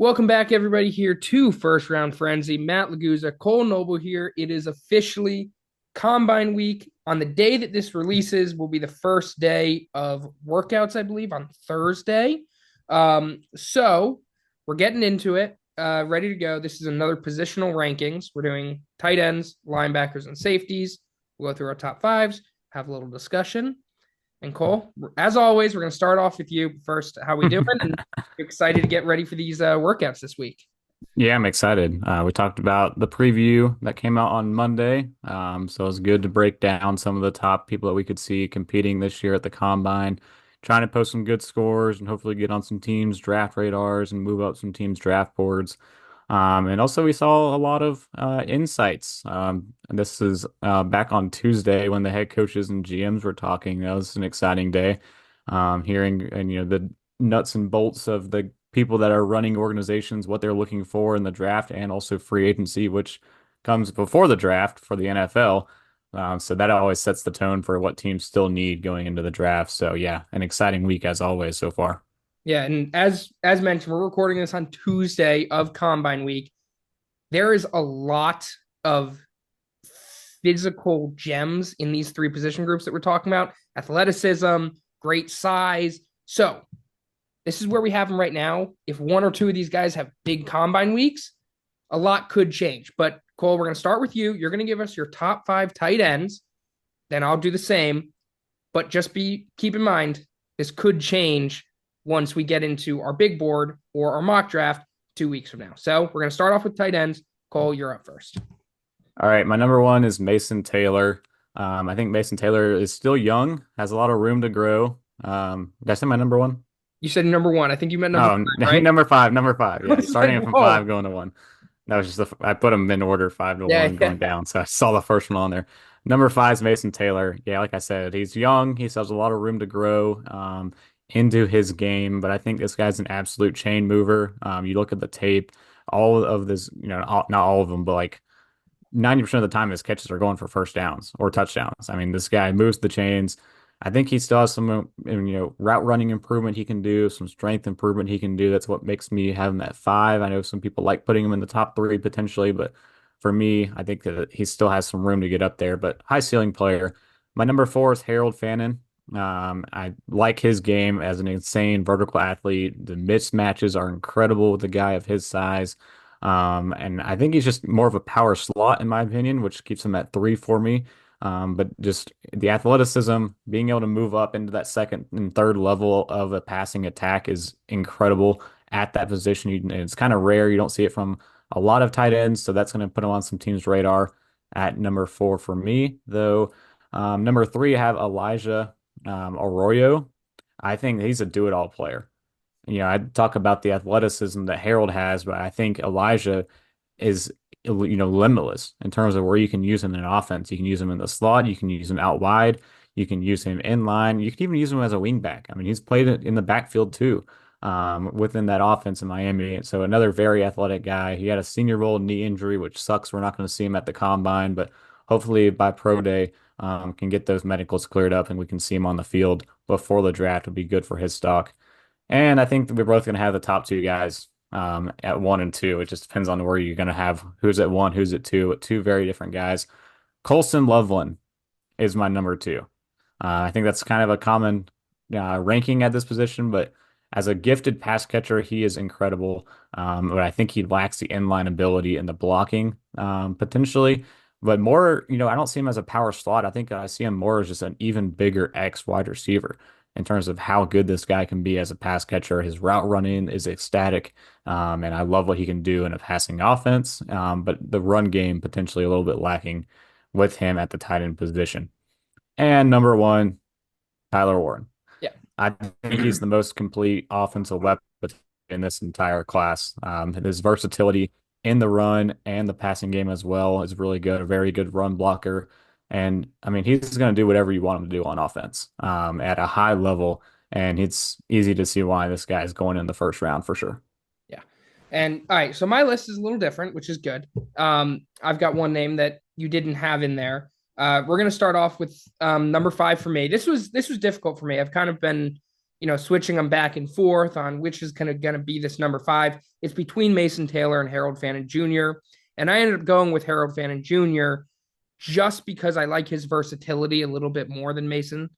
Welcome back, everybody, here to First Round Frenzy. Matt Laguza, Kole Noble here. It is officially Combine Week. On the day that this releases will be the first day of workouts, I believe, on Thursday. So we're getting into it, ready to go. This is another positional rankings. We're doing tight ends, linebackers, and safeties. We'll go through our top fives, have a little discussion. And Kole, as always, we're going to start off with you first. How we doing? And excited to get ready for these workouts this week. Yeah, I'm excited. We talked about the preview that came out on Monday. So it's good to break down some of the top people that we could see competing this year at the Combine, trying to post some good scores and hopefully get on some teams' draft radars and move up some teams' draft boards. And also, we saw a lot of insights. And this is back on Tuesday when the head coaches and GMs were talking. That was an exciting day. Hearing and the nuts and bolts of the people that are running organizations, what they're looking for in the draft, and also free agency, which comes before the draft for the NFL. So that always sets the tone for what teams still need going into the draft. So yeah, an exciting week as always so far. Yeah, and as mentioned, we're recording this on Tuesday of Combine Week. There is a lot of physical gems in these three position groups that we're talking about: athleticism, great size. So this is where we have them right now. If one or two of these guys have big Combine weeks, a lot could change. But Kole, we're going to start with you. You're going to give us your top five tight ends. Then I'll do the same. But just keep in mind, this could change once we get into our big board or our mock draft 2 weeks from now. So we're going to start off with tight ends. Kole, you're up first. All right, my number one is Mason Taylor. I think Mason Taylor is still young, has a lot of room to grow. Did I say my number one? You said number one. I think you meant number Oh, five, right? number five, number five. I Yeah, was starting like, it from whoa. five, going to one. That was just I put them in order, five to Yeah, one, yeah. going down. So I saw the first one on there. Number five is Mason Taylor. Yeah, like I said, he's young. He still has a lot of room to grow into his game, but I think this guy's an absolute chain mover. You look at the tape, all of this, not all of them, but like 90% of the time his catches are going for first downs or touchdowns. I mean, this guy moves the chains. I think he still has some, route running improvement he can do, some strength improvement he can do. That's what makes me have him at five. I know some people like putting him in the top three potentially, but for me, I think that he still has some room to get up there. But high ceiling player. My number four is Harold Fannin. I like his game as an insane vertical athlete. The mismatches are incredible with a guy of his size. And I think he's just more of a power slot in my opinion, which keeps him at three for me. But just the athleticism, being able to move up into that second and third level of a passing attack is incredible at that position. It's kind of rare. You don't see it from a lot of tight ends, so that's going to put him on some teams' radar at number four for me. Though number three, I have Elijah Arroyo. I think he's a do-it-all player. I talk about the athleticism that Harold has, but I think Elijah is, limitless in terms of where you can use him in an offense. You can use him in the slot, you can use him out wide, you can use him in line, you can even use him as a wing back. I mean, he's played it in the backfield too, within that offense in Miami. So another very athletic guy. He had a senior role knee injury, which sucks. We're not going to see him at the combine, but hopefully by pro day, can get those medicals cleared up and we can see him on the field before the draft would be good for his stock. And I think that we're both going to have the top two guys at one and two. It just depends on where you're going to have who's at one, who's at two, but two very different guys. Colson Loveland is my number two. I think that's kind of a common ranking at this position, but as a gifted pass catcher, he is incredible. But I think he lacks the inline ability and the blocking potentially. But more, I don't see him as a power slot. I think I see him more as just an even bigger X wide receiver in terms of how good this guy can be as a pass catcher. His route running is ecstatic, and I love what he can do in a passing offense. But the run game potentially a little bit lacking with him at the tight end position. And number one, Tyler Warren. Yeah. I think he's the most complete offensive weapon in this entire class. His versatility in the run and the passing game as well is really good. A very good run blocker. And I mean, he's going to do whatever you want him to do on offense at a high level. And it's easy to see why this guy is going in the first round for sure. Yeah. And all right, so my list is a little different, which is good. I've got one name that you didn't have in there. We're gonna start off with number five for me. This was difficult for me. I've kind of been switching them back and forth on which is kind of going to be this number five. It's between Mason Taylor and Harold Fannin Jr. And I ended up going with Harold Fannin Jr. just because I like his versatility a little bit more than Mason.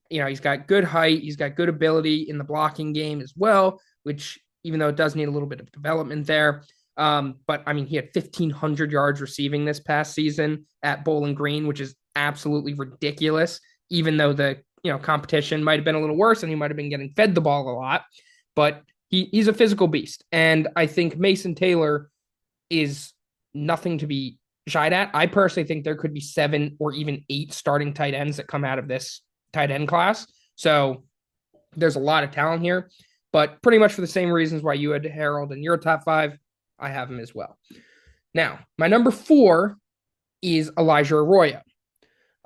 He's got good height, he's got good ability in the blocking game as well, which even though it does need a little bit of development there. But I mean, he had 1,500 yards receiving this past season at Bowling Green, which is absolutely ridiculous. Even though the competition might have been a little worse and he might have been getting fed the ball a lot, but he's a physical beast. And I think Mason Taylor is nothing to be shied at. I personally think there could be 7 or even 8 starting tight ends that come out of this tight end class. So there's a lot of talent here, but pretty much for the same reasons why you had Harold in your top 5, I have him as well. Now, my number 4 is Elijah Arroyo.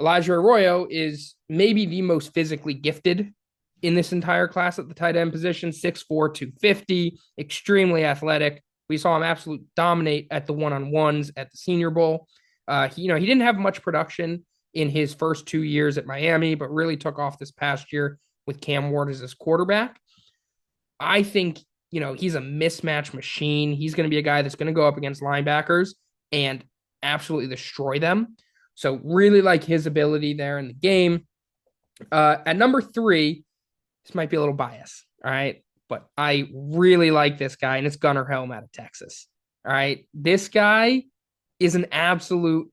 Elijah Arroyo is maybe the most physically gifted in this entire class at the tight end position, 6'4", 250, extremely athletic. We saw him absolutely dominate at the one-on-ones at the Senior Bowl. He didn't have much production in his first 2 years at Miami, but really took off this past year with Cam Ward as his quarterback. I think, he's a mismatch machine. He's going to be a guy that's going to go up against linebackers and absolutely destroy them. So really like his ability there in the game. At number 3, this might be a little biased, all right? But I really like this guy, and it's Gunnar Helm out of Texas. All right. This guy is an absolute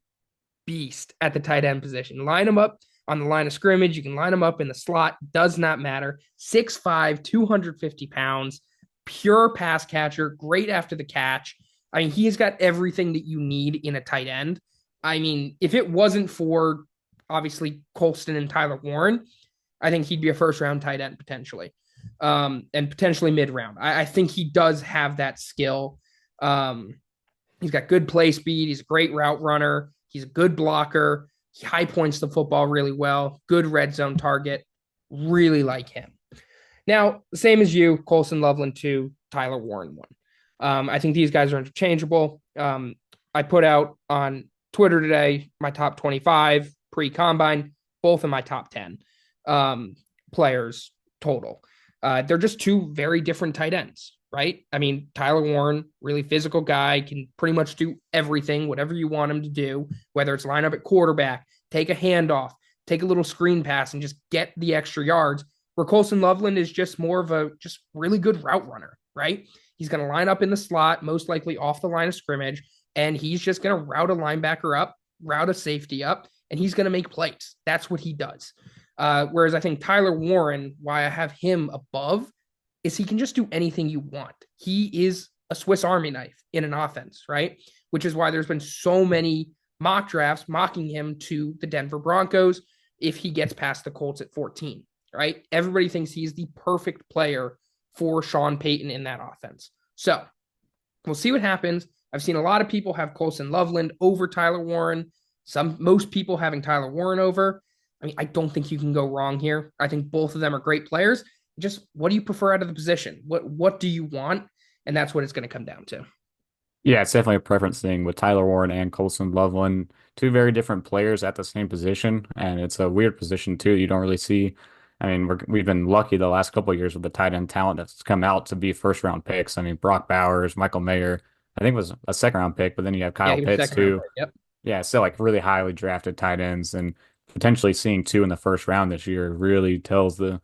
beast at the tight end position. Line him up on the line of scrimmage. You can line him up in the slot. Does not matter. 6'5", 250 pounds, pure pass catcher, great after the catch. I mean, he's got everything that you need in a tight end. I mean, if it wasn't for obviously Colston and Tyler Warren, I think he'd be a first-round tight end potentially, and potentially mid-round. I think he does have that skill. He's got good play speed. He's a great route runner. He's a good blocker. He high points the football really well. Good red zone target. Really like him. Now, same as you, Colson Loveland 2, Tyler Warren 1. I think these guys are interchangeable. I put out on Twitter today my top 25 pre-combine, both in my top 10 players total. They're just 2 very different tight ends, right? I mean, Tyler Warren, really physical guy, can pretty much do everything, whatever you want him to do, whether it's line up at quarterback, take a handoff, take a little screen pass, and just get the extra yards. Where Colson Loveland is just more of a just really good route runner, right? He's going to line up in the slot, most likely off the line of scrimmage, and he's just going to route a linebacker up, route a safety up, and he's going to make plays. That's what he does. Whereas I think Tyler Warren, why I have him above, is he can just do anything you want. He is a Swiss Army knife in an offense, right? Which is why there's been so many mock drafts mocking him to the Denver Broncos if he gets past the Colts at 14, right? Everybody thinks he's the perfect player for Sean Payton in that offense. So we'll see what happens. I've seen a lot of people have Colson Loveland over Tyler Warren. Most people having Tyler Warren over. I mean, I don't think you can go wrong here. I think both of them are great players. Just what do you prefer out of the position? What do you want? And that's what it's going to come down to. Yeah, it's definitely a preference thing with Tyler Warren and Colson Loveland, 2 very different players at the same position, and it's a weird position too. You don't really see. I mean, we've been lucky the last couple of years with the tight end talent that's come out to be first round picks. I mean, Brock Bowers, Michael Mayer, I think was a second round pick, but then you have Yeah, Kyle he was Pitts second round too. pick. Yep. Yeah, so like really highly drafted tight ends, and potentially seeing 2 in the first round this year really tells the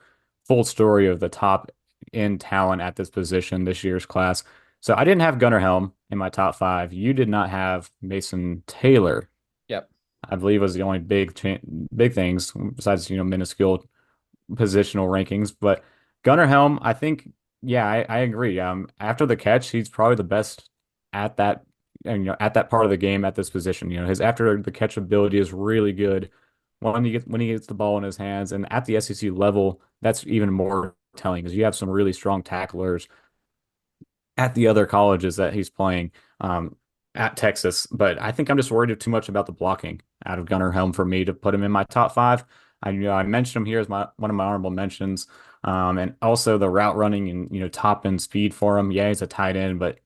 full story of the top end talent at this position this year's class. So I didn't have Gunnar Helm in my top 5. You did not have Mason Taylor. Yep. I believe was the only big things besides minuscule positional rankings. But Gunnar Helm, I think, yeah, I agree. After the catch, he's probably the best at that, and at that part of the game at this position. His after the catch ability is really good when he gets the ball in his hands, and at the SEC level, that's even more telling because you have some really strong tacklers at the other colleges that he's playing at Texas. But I think I'm just worried too much about the blocking out of Gunnar Helm for me to put him in my top 5. I mentioned him here as one of my honorable mentions, and also the route running and top end speed for him. Yeah, he's a tight end, but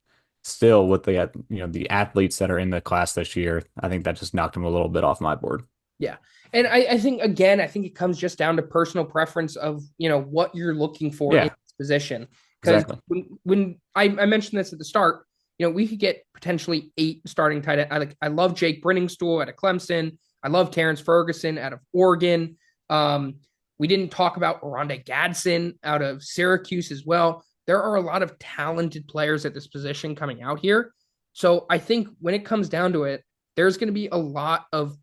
still with the the athletes that are in the class this year, I think that just knocked him a little bit off my board. Yeah. And I think, again, I think it comes just down to personal preference of, what you're looking for in Yeah, this position. Because exactly. when I mentioned this at the start, we could get potentially 8 starting tight end. I love Jake Brenningstool out of Clemson. I love Terrence Ferguson out of Oregon. Um, we didn't talk about Oronde Gadsden out of Syracuse as well. There are a lot of talented players at this position coming out here. So I think when it comes down to it, there's going to be a lot of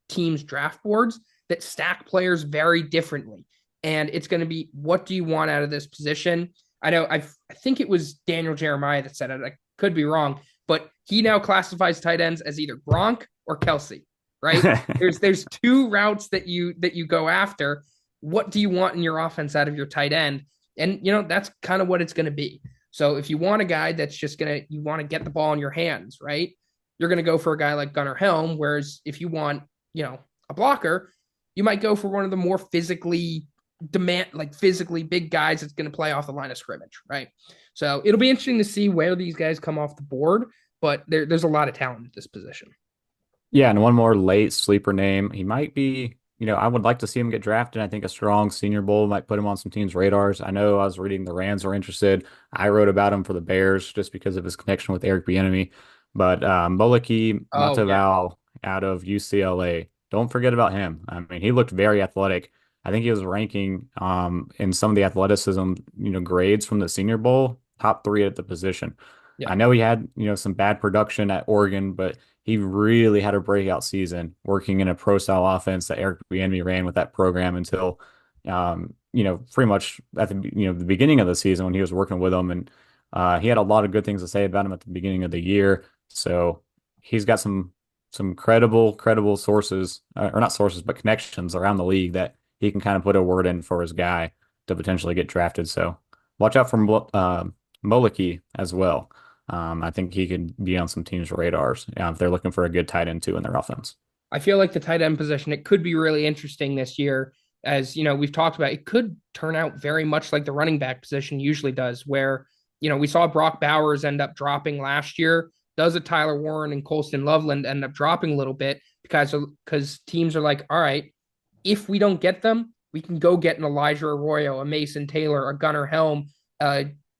teams' draft boards that stack players very differently. And it's going to be, what do you want out of this position? I think it was Daniel Jeremiah that said it. I could be wrong, but he now classifies tight ends as either Gronk or Kelsey, right? There's two routes that you go after. What do you want in your offense out of your tight end? And that's kind of what it's going to be. So if you want a guy that's just you want to get the ball in your hands, right? You're going to go for a guy like Gunnar Helm. Whereas if you want, a blocker, you might go for one of the more physically big guys that's going to play off the line of scrimmage, right? So it'll be interesting to see where these guys come off the board, but there's a lot of talent at this position. Yeah, and one more late sleeper name. He might be, I would like to see him get drafted. I think a strong Senior Bowl might put him on some teams' radars. I know I was reading the Rams are interested. I wrote about him for the Bears just because of his connection with Eric Bieniemy. But Moliki Oh yeah, Mataval out of UCLA, don't forget about him. I mean, he looked very athletic. I think he was ranking in some of the athleticism, grades from the Senior Bowl, top 3 at the position. yeah, I know he had, some bad production at Oregon, but he really had a breakout season working in a pro style offense that Eric Bieniemy ran with that program until, pretty much at the beginning of the season when he was working with them, and he had a lot of good things to say about him at the beginning of the year. So he's got some credible sources, or not sources, but connections around the league that he can kind of put a word in for his guy to potentially get drafted. So watch out for Moliki as well. I think he could be on some teams' radars if they're looking for a good tight end too in their offense. I feel like the tight end position, it could be really interesting this year. As we've talked about, it could turn out very much like the running back position usually does, where we saw Brock Bowers end up dropping last year. Does a Tyler Warren and Colston Loveland end up dropping a little bit because teams are like, all right, if we don't get them, we can go get an Elijah Arroyo, a Mason Taylor, a Gunnar Helm,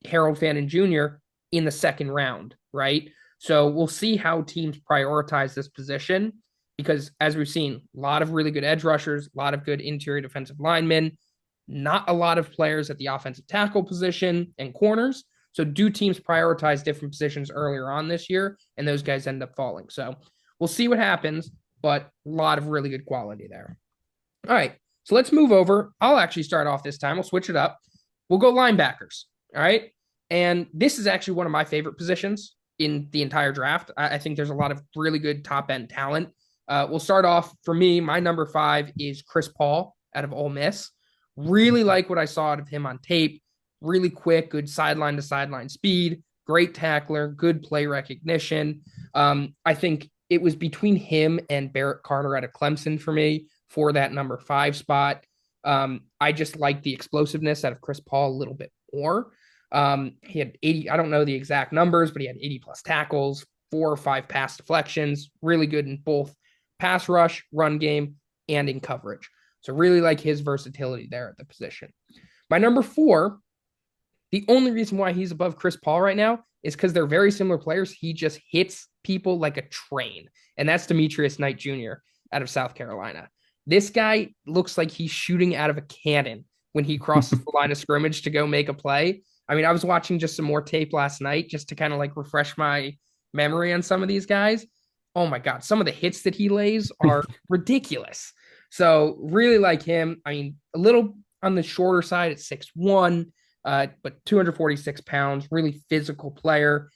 Harold Fannin Jr. in the second round, right? So we'll see how teams prioritize this position because, as we've seen, a lot of really good edge rushers, a lot of good interior defensive linemen, not a lot of players at the offensive tackle position and corners. So do teams prioritize different positions earlier on this year, and those guys end up falling? So we'll see what happens, but a lot of really good quality there. All right. So let's move over. I'll actually start off this time. We'll switch it up. We'll go linebackers. All right. And this is actually one of my favorite positions in the entire draft. I think there's a lot of really good top end talent. We'll start off for me. My number 5 is Chris Paul out of Ole Miss. Really like what I saw out of him on tape. Really quick, good sideline to sideline speed, great tackler, good play recognition. I think it was between him and Barrett Carter out of Clemson for me for that number 5 spot. I just like the explosiveness out of Chris Paul a little bit more. He had 80, I don't know the exact numbers, but he had 80 plus tackles, 4 or 5 pass deflections, really good in both pass rush, run game, and in coverage. So really like his versatility there at the position. My number 4, the only reason why he's above Chris Paul right now is because they're very similar players. He just hits people like a train. And that's Demetrius Knight Jr. out of South Carolina. This guy looks like he's shooting out of a cannon when he crosses the line of scrimmage to go make a play. I mean, I was watching just some more tape last night just to kind of like refresh my memory on some of these guys. Oh my God, some of the hits that he lays are ridiculous. So really like him. I mean, a little on the shorter side at 6'1", but 246 pounds, really physical player.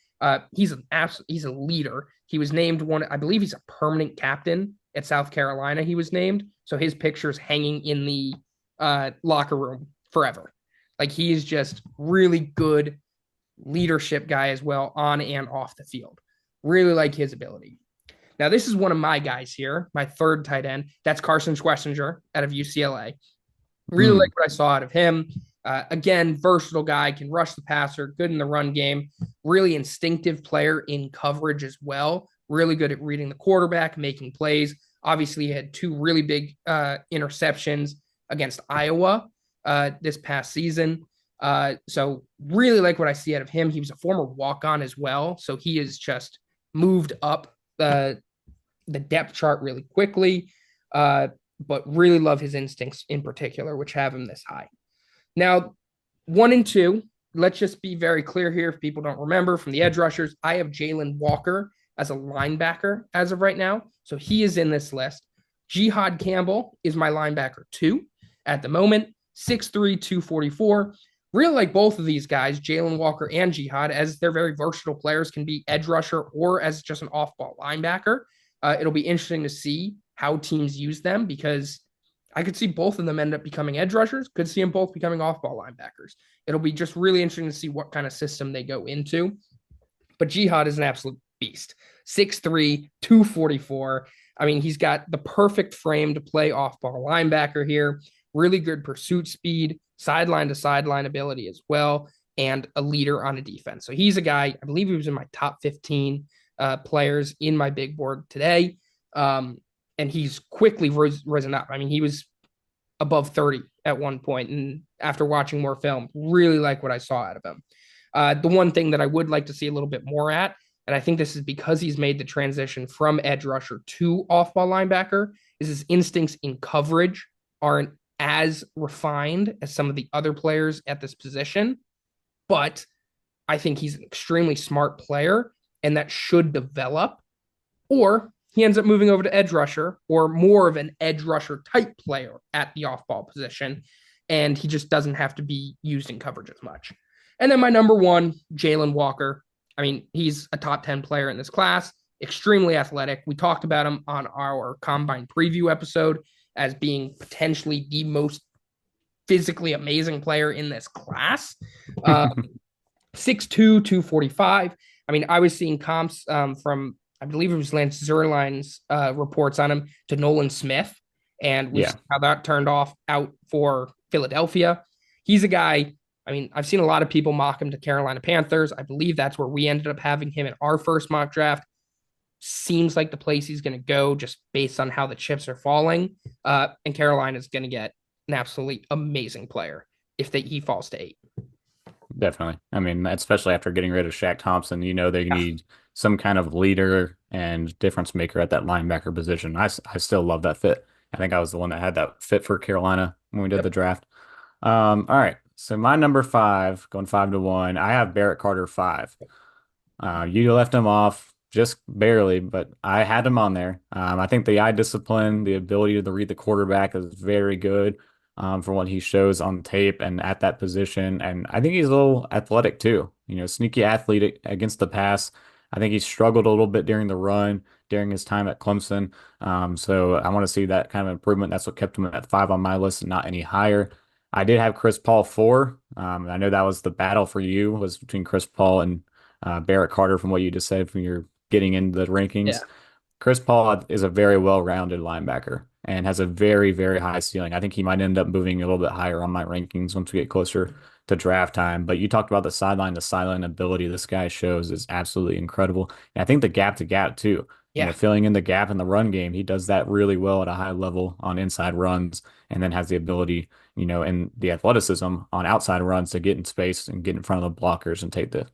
He's a leader. He was named one, I believe he's a permanent captain at South Carolina. He was named. So his picture's hanging in the locker room forever. Like he is just really good leadership guy as well on and off the field. Really like his ability. Now, this is one of my guys here, my 3rd tight end. That's Carson Schwessinger out of UCLA. Really like Mm. what I saw out of him. Again, versatile guy, can rush the passer, good in the run game, really instinctive player in coverage as well. Really good at reading the quarterback, making plays. Obviously, he had two really big interceptions against Iowa this past season. So really like what I see out of him. He was a former walk-on as well, so he has just moved up the depth chart really quickly. But really love his instincts in particular, which have him this high. Now, 1 and 2, let's just be very clear here. If people don't remember from the edge rushers, I have Jalen Walker as a linebacker as of right now. So he is in this list. Jihad Campbell is my linebacker 2 at the moment, 6'3, 244. Really like both of these guys, Jalen Walker and Jihad, as they're very versatile players, can be edge rusher or as just an off ball linebacker. It'll be interesting to see how teams use them because I could see both of them end up becoming edge rushers, could see them both becoming off ball linebackers. It'll be just really interesting to see what kind of system they go into. But Jihad is an absolute beast. 6'3, 244. I mean, he's got the perfect frame to play off ball linebacker here, really good pursuit speed, sideline to sideline ability as well, and a leader on a defense. So he's a guy, I believe he was in my top 15 players in my big board today. And he's quickly risen up. I mean, he was above 30 at one point, and after watching more film, really like what I saw out of him. The one thing that I would like to see a little bit more at, and I think this is because he's made the transition from edge rusher to off ball linebacker, is his instincts in coverage aren't as refined as some of the other players at this position. But I think he's an extremely smart player, and that should develop. Or he ends up moving over to edge rusher or more of an edge rusher type player at the off ball position. And he just doesn't have to be used in coverage as much. And then my number 1, Jalen Walker. I mean, he's a top 10 player in this class, extremely athletic. We talked about him on our combine preview episode as being potentially the most physically amazing player in this class. 6'2, 245. I mean, I was seeing comps from, I believe it was Lance Zierlein's reports on him to Nolan Smith, and we Yeah, see how that turned off out for Philadelphia. He's a guy, I mean, I've seen a lot of people mock him to Carolina Panthers. I believe that's where we ended up having him in our first mock draft. Seems like the place he's going to go just based on how the chips are falling. And Carolina is going to get an absolutely amazing player if he falls to 8. definitely. I mean, especially after getting rid of Shaq Thompson, they Yeah. need some kind of leader and difference maker at that linebacker position. I still love that fit. I think I was the one that had that fit for Carolina when we did Yep. the draft. All right. So my number 5, going 5-1, I have Barrett Carter 5. You left him off just barely, but I had him on there. I think the eye discipline, the ability to read the quarterback is very good from what he shows on tape and at that position. And I think he's a little athletic too. Sneaky athlete against the pass. I think he struggled a little bit during the run during his time at Clemson. So I want to see that kind of improvement. That's what kept him at 5 on my list and not any higher. I did have Chris Paul 4. I know that was the battle for you was between Chris Paul and Barrett Carter from what you just said from your getting into the rankings. Yeah. Chris Paul is a very well-rounded linebacker and has a very, very high ceiling. I think he might end up moving a little bit higher on my rankings once we get closer to draft time. But you talked about the sideline to sideline ability this guy shows is absolutely incredible. And I think the gap to gap too. Yeah. Filling in the gap in the run game, he does that really well at a high level on inside runs, and then has the ability, and the athleticism on outside runs to get in space and get in front of the blockers and take the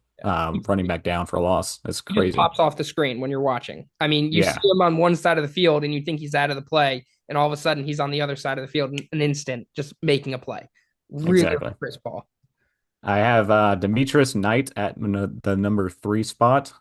running back down for a loss. That's He just crazy. pops off the screen when you're watching. I mean, you see Yeah, him on one side of the field and you think he's out of the play, and all of a sudden he's on the other side of the field in an instant, just making a play. Really exactly. like Chris Paul. I have Demetrius Knight at the number 3 spot.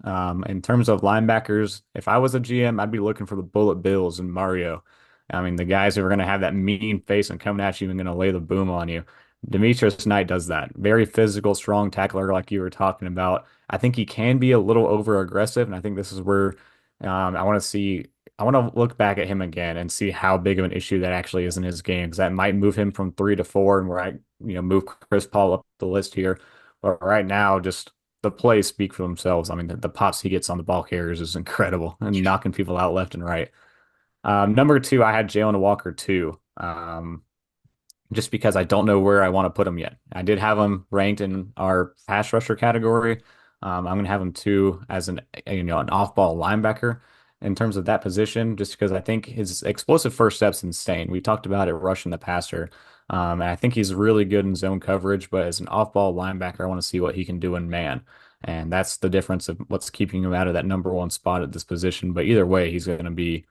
In terms of linebackers, if I was a GM, I'd be looking for the Bullet Bills and Mario. I mean, the guys who are going to have that mean face and coming at you and going to lay the boom on you. Demetrius Knight does that. Very physical, strong tackler, like you were talking about. I think he can be a little over aggressive, and I think this is where I want to see. I want to look back at him again and see how big of an issue that actually is in his game, because that might move him from 3 to 4, and where I move Chris Paul up the list here. But right now, just the plays speak for themselves. I mean, the pops he gets on the ball carriers is incredible and knocking people out left and right. Number 2, I had Jalen Walker too. Just because I don't know where I want to put him yet. I did have him ranked in our pass rusher category. I'm going to have him too as an off-ball linebacker. in terms of that position, just because I think his explosive first step's insane. We talked about it rushing the passer. And I think he's really good in zone coverage, but as an off-ball linebacker, I want to see what he can do in man. And that's the difference of what's keeping him out of that number one spot at this position. But either way, he's going to be,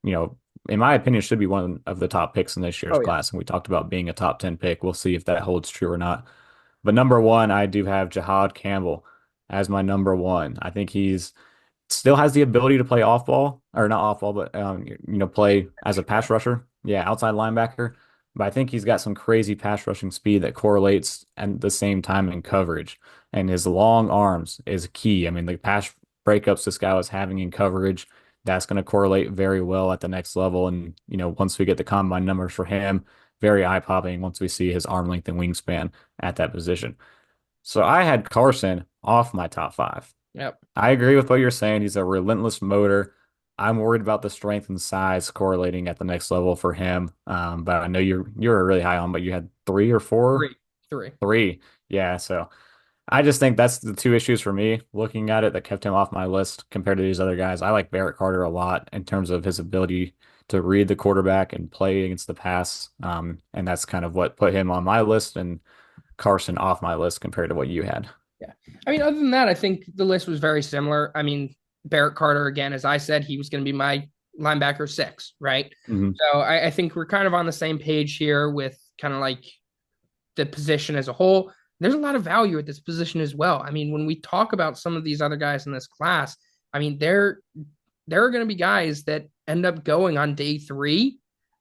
you know, in my opinion, should be one of the top picks in this year's Oh yeah. class. And we talked about being a top 10 pick. We'll see if that holds true or not. But number one, I do have Jahad Campbell as my number one. I think he's still has the ability to play off ball or not off ball, but play as a pass rusher. Yeah, outside linebacker. But I think he's got some crazy pass rushing speed that correlates at the same time in coverage. And his long arms is key. I mean, the pass breakups this guy was having in coverage, that's going to correlate very well at the next level. And, once we get the combine numbers for him, very eye popping once we see his arm length and wingspan at that position. So I had Carson off my top five. Yep. I agree with what you're saying. He's a relentless motor. I'm worried about the strength and size correlating at the next level for him. But I know you're really high on, but you had three or four? Three. Three. Three. Yeah. So I just think that's the two issues for me looking at it that kept him off my list compared to these other guys. I like Barrett Carter a lot in terms of his ability to read the quarterback and play against the pass. And that's kind of what put him on my list and Carson off my list compared to what you had. Yeah. I mean, other than that, I think the list was very similar. I mean, Barrett Carter, again, as I said, he was going to be my linebacker six, right? Hmm. So I think we're kind of on the same page here with kind of like the position as a whole. There's a lot of value at this position as well. I mean, when we talk about some of these other guys in this class, I mean, there are going to be guys that end up going on day three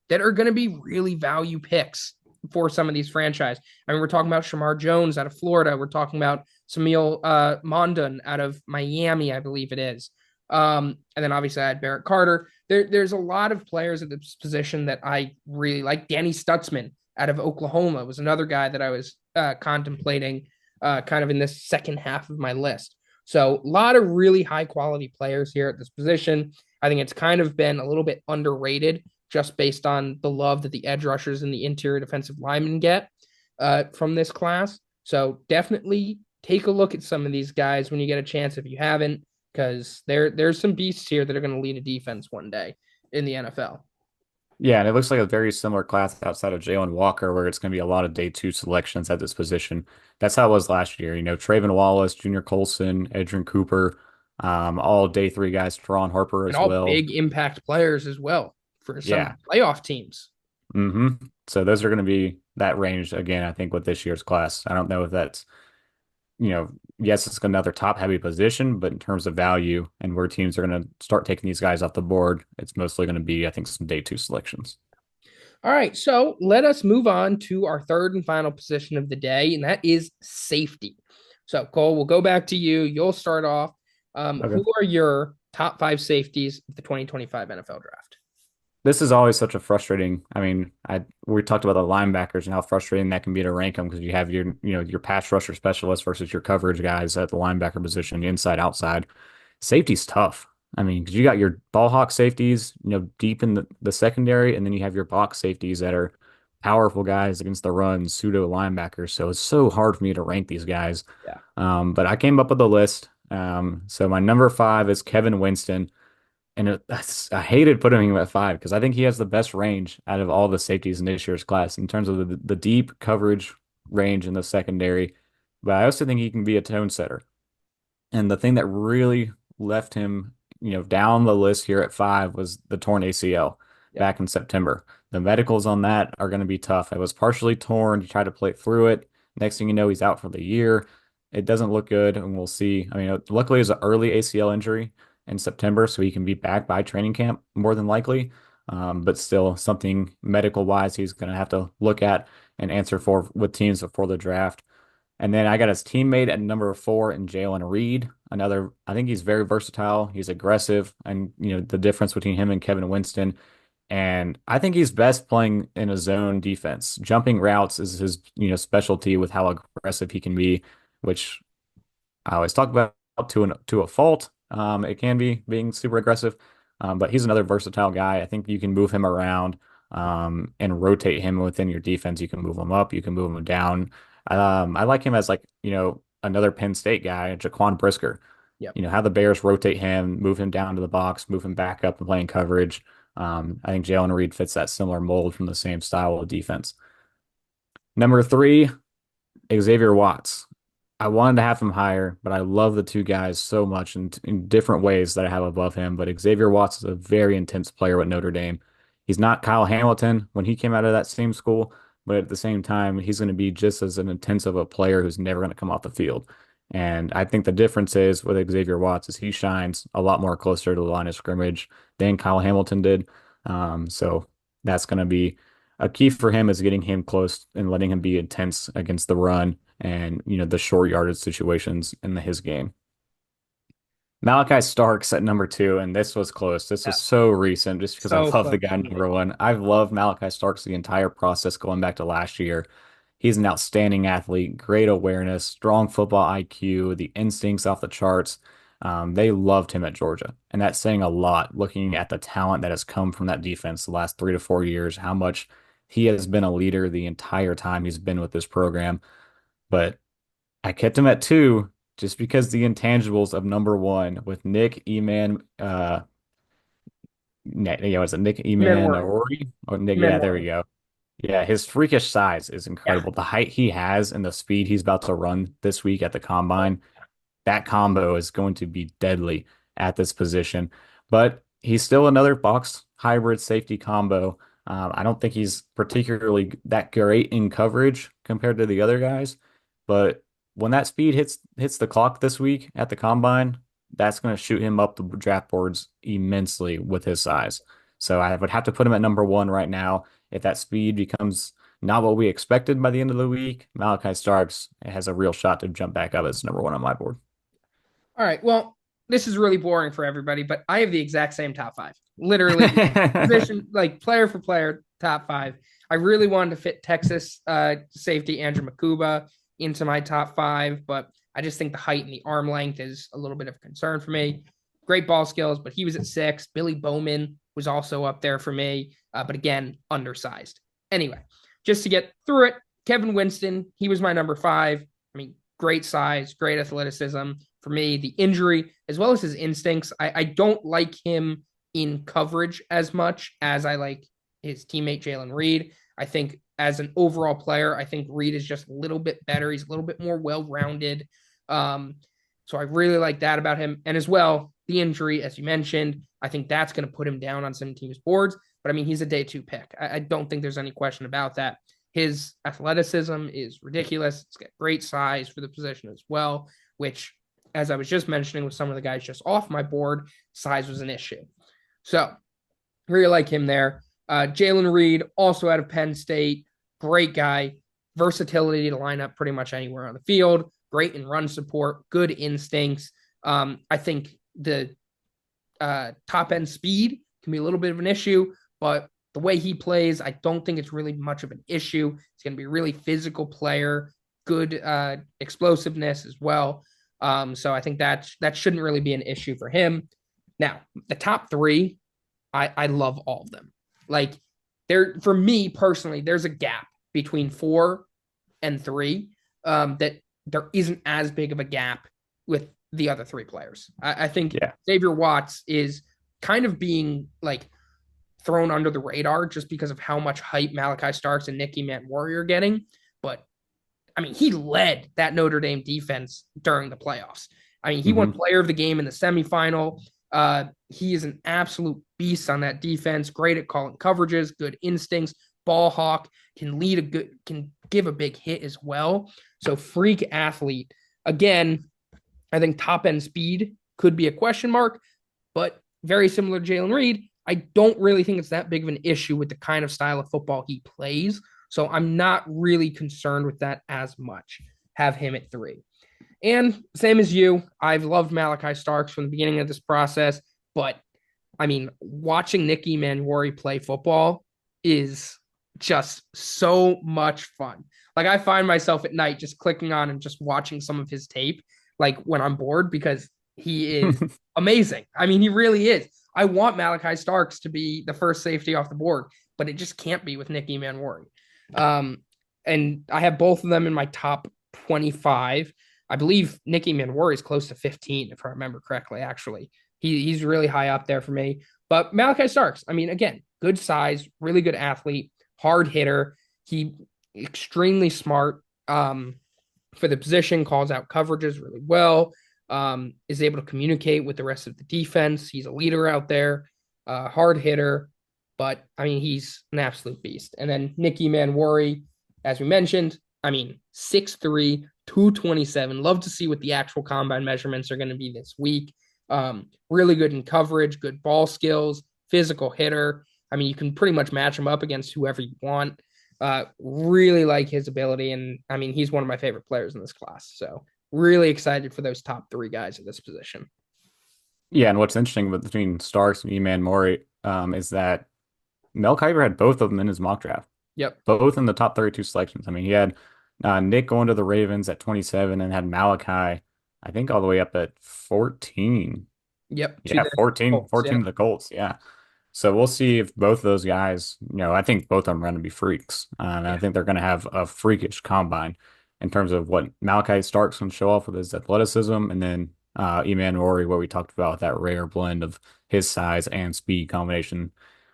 that are going to be really value picks for some of these franchise. I mean, we're talking about Shamar Jones out of Florida. We're talking about Samil Mondon out of Miami, I believe it is. And then obviously I had Barrett Carter. There's a lot of players at this position that I really like. Danny Stutzman out of Oklahoma was another guy that I was contemplating kind of in this second half of my list. So a lot of really high quality players here at this position. I think it's kind of been a little bit underrated just based on the love that the edge rushers and the interior defensive linemen get from this class. So definitely take a look at some of these guys when you get a chance if you haven't, because there's some beasts here that are going to lead a defense one day in the NFL. Yeah, and it looks like a very similar class outside of Jalen Walker, where it's going to be a lot of day two selections at this position. That's how it was last year. Trayvon Wallace, Junior Colson, Edgerrin Cooper, all day three guys, Teron Harper And as all well. big impact players as well for some Yeah. playoff teams. Hmm. So those are going to be that range again, I think, with this year's class. I don't know if that's, yes, it's another top heavy position, but in terms of value and where teams are going to start taking these guys off the board, it's mostly going to be, I think, some day two selections. All right, so let us move on to our third and final position of the day, and that is safety. So, Kole, we'll go back to you. You'll start off. Okay. Who are your top five safeties of the 2025 NFL draft? This is always such a frustrating. I mean, we talked about the linebackers and how frustrating that can be to rank them because you have your pass rusher specialist versus your coverage guys at the linebacker position, inside outside. Safety's tough. I mean, because you got your ball hawk safeties, deep in the secondary, and then you have your box safeties that are powerful guys against the run, pseudo linebackers. So it's so hard for me to rank these guys. Yeah. But I came up with a list. So my number five is Kevin Winston. And I hated putting him at five because I think he has the best range out of all the safeties in this year's class in terms of the deep coverage range in the secondary. But I also think he can be a tone setter. And the thing that really left him, down the list here at five was the torn ACL Yep. back in September. The medicals on that are going to be tough. It was partially torn. You try to play through it. Next thing you know, he's out for the year. It doesn't look good, and we'll see. I mean, luckily, it was an early ACL injury in September, so he can be back by training camp more than likely. But still, something medical wise, he's going to have to look at and answer for with teams before the draft. And then I got his teammate at number four in Jalen Reed. Another, I think he's very versatile. He's aggressive, and the difference between him and Kevin Winston. And I think he's best playing in a zone defense. Jumping routes is his, specialty with how aggressive he can be, which I always talk about to a fault. It can be being super aggressive, but he's another versatile guy. I think you can move him around and rotate him within your defense. You can move him up, you can move him down. I like him as like another Penn State guy, Jaquan Brisker. Yep. How the Bears rotate him, move him down to the box, move him back up and playing coverage. I think Jalen Reed fits that similar mold from the same style of defense. Number three, Xavier Watts. I wanted to have him higher, but I love the two guys so much in different ways that I have above him. But Xavier Watts is a very intense player with Notre Dame. He's not Kyle Hamilton when he came out of that same school, but at the same time, he's going to be just as an intense of a player who's never going to come off the field. And I think the difference is with Xavier Watts is he shines a lot more closer to the line of scrimmage than Kyle Hamilton did. So that's going to be a key for him is getting him close and letting him be intense against the run and the short yardage situations in his game. Malachi Starks at number two, and this was close. This Yeah. was so recent just because I So love the close guy for me. number one. I've loved Malachi Starks the entire process going back to last year. He's an outstanding athlete, great awareness, strong football IQ, the instincts off the charts. They loved him at Georgia, and that's saying a lot looking at the talent that has come from that defense the last 3 to 4 years, how much he has been a leader the entire time he's been with this program. But I kept him at two just because the intangibles of number one with Nick Eman, yeah, was it Nick Man Eman worry. Ori? Or Nick, Man yeah, there we worry. go. Yeah, his freakish size is Yeah. incredible. The height he has and the speed he's about to run this week at the combine, that combo is going to be deadly at this position. But he's still another box hybrid safety combo. I don't think he's particularly that great in coverage compared to the other guys, but when that speed hits the clock this week at the combine, that's going to shoot him up the draft boards immensely with his size. So I would have to put him at number one right now. If that speed becomes not what we expected by the end of the week, Malachi Starks has a real shot to jump back up as number one on my board. All right. Well, this is really boring for everybody, but I have the exact same top five. Literally, position like player for player, top five. I really wanted to fit Texas safety Andrew Makuba into my top five, but I just think the height and the arm length is a little bit of a concern for me. Great ball skills, but he was at six. Billy Bowman was also up there for me, but again, undersized. Anyway, just to get through it, Kevin Winston, he was my number five. I mean, great size, great athleticism. For me, the injury as well as his instincts. I don't like him in coverage as much as I like his teammate Jalen Reed. I think as an overall player, I think Reed is just a little bit better. He's a little bit more well-rounded. So I really like that about him. And as well, the injury, as you mentioned, I think that's going to put him down on some teams' boards. But I mean, he's a day two pick. I don't think there's any question about that. His athleticism is ridiculous. It's got great size for the position as well, which, as I was just mentioning with some of the guys just off my board, size was an issue. So, really like him there. Jalen Reed, also out of Penn State, great guy, versatility to line up pretty much anywhere on the field, great in run support, good instincts. I think the top end speed can be a little bit of an issue, but the way he plays, I don't think it's really much of an issue. He's going to be a really physical player, good explosiveness as well. So I think that shouldn't really be an issue for him. Now, the top three, I love all of them. Like there, for me personally, there's a gap between 4 and 3 that there isn't as big of a gap with the other three players. I think Yeah. Xavier Watts is kind of being like thrown under the radar just because of how much hype Malachi Starks and Nicky Matt Warrior are getting. But I mean, he led that Notre Dame defense during the playoffs. I mean, he won Hmm. player of the game in the semifinal. He is an absolute beast on that defense, great at calling coverages, good instincts, ball hawk, can give a big hit as well. So freak athlete. Again, I think top end speed could be a question mark, but very similar to Jalen Reed, I don't really think it's that big of an issue with the kind of style of football he plays. So I'm not really concerned with that as much. Have him at 3. And same as you, I've loved Malachi Starks from the beginning of this process. But I mean, watching Nicky Manwari play football is just so much fun. Like I find myself at night just clicking on and just watching some of his tape, like when I'm bored, because he is amazing. I mean, he really is. I want Malachi Starks to be the first safety off the board, but it just can't be with Nicky Manwari. And I have both of them in my top 25. I believe Nicky Manwari is close to 15, if I remember correctly, actually. He's really high up there for me. But Malachi Starks, I mean, again, good size, really good athlete, hard hitter. He extremely smart for the position, calls out coverages really well, is able to communicate with the rest of the defense. He's a leader out there, hard hitter, but I mean, he's an absolute beast. And then Nicky Manwari, as we mentioned, I mean, 6'3, 227. Love to see what the actual combine measurements are going to be this week. Really good in coverage, good ball skills, physical hitter. I mean, you can pretty much match him up against whoever you want. Really like his ability, and I mean, he's one of my favorite players in this class. So really excited for those top three guys at this position. Yeah, and what's interesting between Starks and E-Man Mori is that Mel Kiper had both of them in his mock draft, Yep. both in the top 32 selections. I mean, he had Nick going to the Ravens at 27 and had Malachi, I think, all the way up at 14. Yep. To Yeah, the 14, Colts. Yeah. 14 to the Colts. Yeah. So we'll see if both those guys, I think both of them are going to be freaks. And I Yeah. think they're going to have a freakish combine in terms of what Malachi Starks can show off with his athleticism. And then Eman Rory, where we talked about that rare blend of his size and speed combination.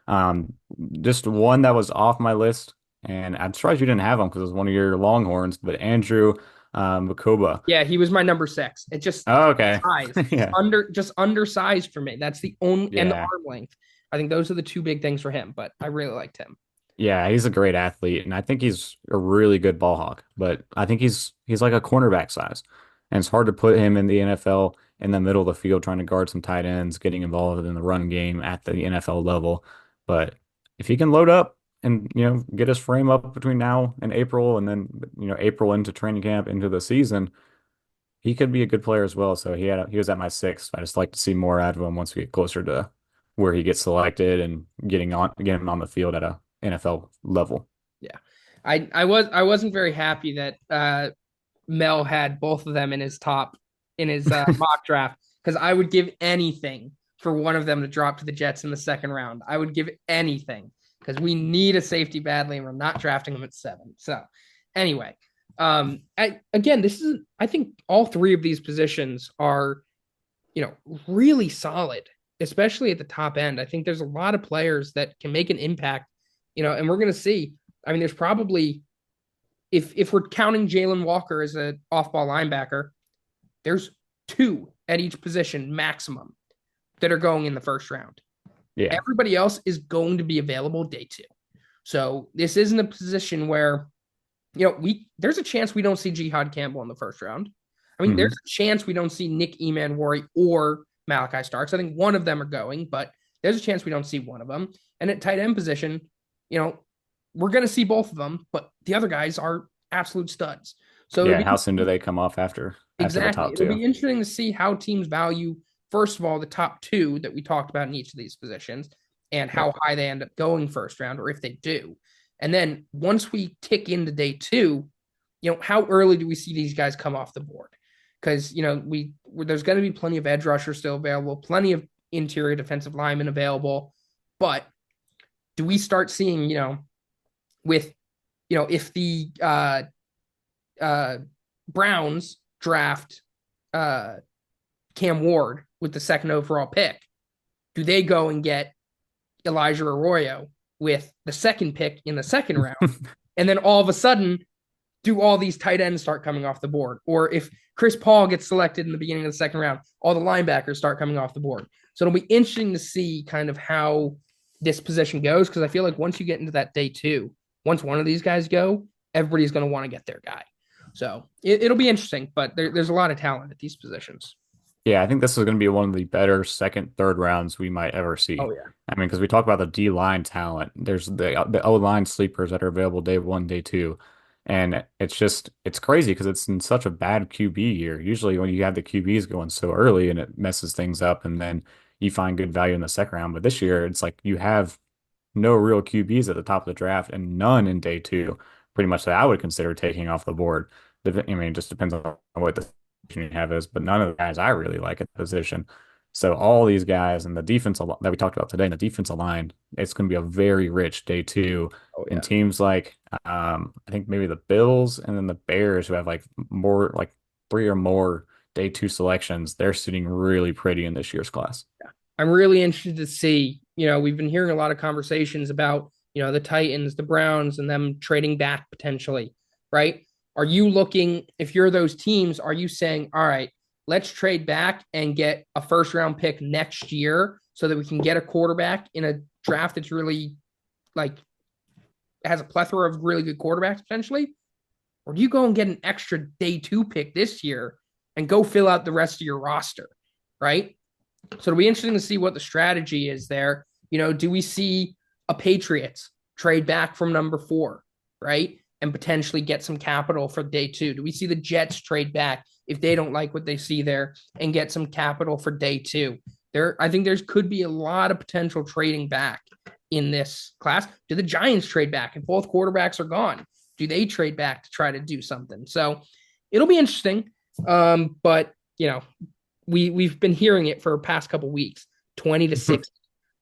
Um, just one that was off my list. And I'm surprised you didn't have him because it was one of your Longhorns, but Andrew Makoba. Yeah, he was my number six. It just Oh, okay. size. It's Yeah. just undersized for me. That's the only and the Yeah. arm length. I think those are the two big things for him, but I really liked him. Yeah, he's a great athlete, and I think he's a really good ball hawk. But I think he's like a cornerback size, and it's hard to put him in the NFL in the middle of the field trying to guard some tight ends, getting involved in the run game at the NFL level. But if he can load up and get his frame up between now and April, and then April into training camp into the season, he could be a good player as well. So he was at my sixth. I just like to see more out of him once we get closer to where he gets selected and getting on the field at a NFL level. Yeah. I wasn't very happy that Mel had both of them in his mock draft because I would give anything for one of them to drop to the Jets in the second round. I would give anything because we need a safety badly and we're not drafting them at 7. So anyway, again, I think all three of these positions are, really solid, especially at the top end. I think there's a lot of players that can make an impact, and we're going to see. I mean, there's probably, if we're counting Jalen Walker as an off-ball linebacker, there's 2 at each position maximum that are going in the first round. Yeah. Everybody else is going to be available day 2. So this isn't a position where, there's a chance we don't see Jihad Campbell in the first round. I mean, there's Hmm. a chance we don't see Nick Emanwari or Malachi Starks. I think one of them are going, but there's a chance we don't see one of them. And at tight end position, we're going to see both of them, but the other guys are absolute studs. So Yeah. How soon do they come off after the exactly. top It'll two? be interesting to see how teams value, first of all, the top 2 that we talked about in each of these positions and Yep. how high they end up going first round or if they do. And then once we tick into day 2, how early do we see these guys come off the board? Because, there's going to be plenty of edge rushers still available, plenty of interior defensive linemen available. But do we start seeing, with, if the Browns draft Cam Ward with the second overall pick, do they go and get Elijah Arroyo with the second pick in the second round? And then all of a sudden, do all these tight ends start coming off the board? Or if Chris Paul gets selected in the beginning of the second round, all the linebackers start coming off the board. So it'll be interesting to see kind of how this position goes, because I feel like once you get into that day 2, once one of these guys go, everybody's going to want to get their guy. So it'll be interesting, but there's a lot of talent at these positions. Yeah, I think this is going to be one of the better second, third rounds we might ever see. Oh, yeah. I mean, because we talk about the D line talent, there's the O line sleepers that are available day 1, day 2, and it's crazy because it's in such a bad QB year. Usually, when you have the QBs going so early, and it messes things up, and then you find good value in the second round. But this year, it's like you have no real QBs at the top of the draft and none in day 2, pretty much that I would consider taking off the board. I mean, it just depends on what the you have is, but none of the guys I really like at the position. So all these guys and the defense that we talked about today, and the defensive line, it's going to be a very rich day 2. Oh, And yeah. teams like I think maybe the Bills and then the Bears, who have like more like three or more day two selections, they're sitting really pretty in this year's class. I'm really interested to see, we've been hearing a lot of conversations about, the Titans, the Browns, and them trading back potentially, right? Are you looking, if you're those teams, are you saying, all right, let's trade back and get a first round pick next year so that we can get a quarterback in a draft that's really like has a plethora of really good quarterbacks potentially? Or do you go and get an extra day two pick this year and go fill out the rest of your roster, right? So it'll be interesting to see what the strategy is there. Do we see a Patriots trade back from number 4, right? And potentially get some capital for day 2? Do we see the Jets trade back if they don't like what they see there and get some capital for day 2? I think there could be a lot of potential trading back in this class. Do the Giants trade back if both quarterbacks are gone? Do they trade back to try to do something? So it'll be interesting. But we've been hearing it for the past couple weeks. 20 to 60,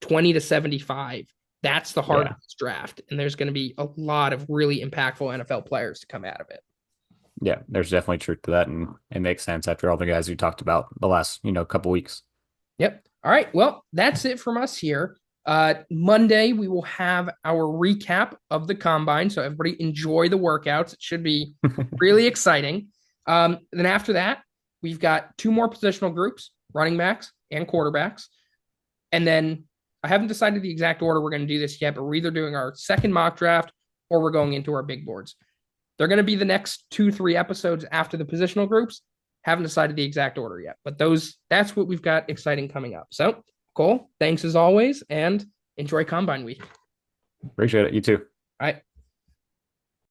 20 to 75. That's the heart of this draft. And there's going to be a lot of really impactful NFL players to come out of it. Yeah, there's definitely truth to that, and it makes sense after all the guys you talked about the last, couple weeks. Yep. All right. Well, that's it from us here. Monday, we will have our recap of the combine. So everybody enjoy the workouts. It should be really exciting. Then after that, we've got 2 more positional groups, running backs and quarterbacks. And then I haven't decided the exact order we're going to do this yet, but we're either doing our second mock draft or we're going into our big boards. They're going to be the next 2-3 episodes after the positional groups. Haven't decided the exact order yet, but that's what we've got exciting coming up. So, Kole, thanks as always, and enjoy Combine Week. Appreciate it. You too. All right.